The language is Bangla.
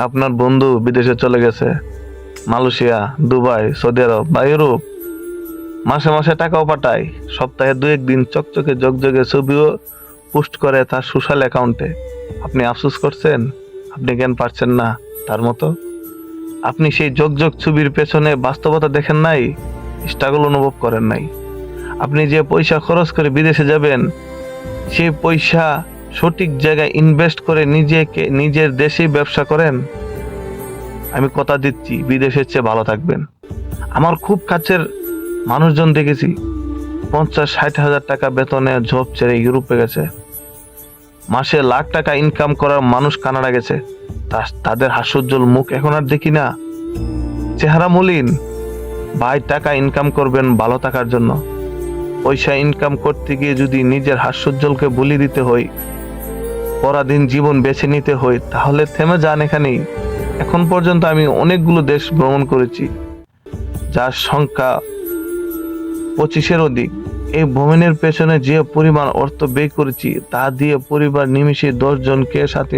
আপনার বন্ধু বিদেশে চলে গেছে, মালয়েশিয়া, দুবাই, সৌদি আরব বা ইউরোপ। মাসে মাসে টাকাও পাঠায়, সপ্তাহে 2-1 দিন চকচকে জগজগে ছবিও পোস্ট করে তার সোশ্যাল অ্যাকাউন্টে। আপনি আফসোস করছেন? আপনি কেন পারছেন না তার মতো? আপনি সেই জগজগ ছবির পেছনে বাস্তবতা দেখেন নাই, স্ট্রাগল অনুভব করেন নাই। আপনি যে পয়সা খরচ করে বিদেশে যাবেন, সেই পয়সা সঠিক জায়গায় ইনভেস্ট করে নিজের দেশেই ব্যবসা করেন, আমি কথা দিচ্ছি বিদেশের চেয়ে ভালো থাকবেন। আমার খুব কাছের মানুষজন দেখেছি 50-60 হাজার টাকা বেতনে জব ছেড়ে ইউরোপে গেছে, মাসে লাখ টাকা ইনকাম করার মানুষ কানাডা গেছে। তাদের হাস্যোজ্জ্বল মুখ এখন আর দেখি না, চেহারা মলিন। ভাই, টাকা ইনকাম করবেন ভালো থাকার জন্য। পয়সা ইনকাম করতে গিয়ে যদি নিজের হাস্যোজ্জ্বলকে বলি দিতে হয়, পরাধীন জীবন বেছে নিতে হয়, তাহলে থেমে যান এখানেই। এখন পর্যন্ত আমি অনেকগুলো দেশ ভ্রমণ করেছি, যার সংখ্যা 25-এর অধিক। এই ভ্রমণের পেছনে যে পরিমাণ অর্থ ব্যয় করেছি তা দিয়ে পরিবার নিমিশে 10 জনকে সাথে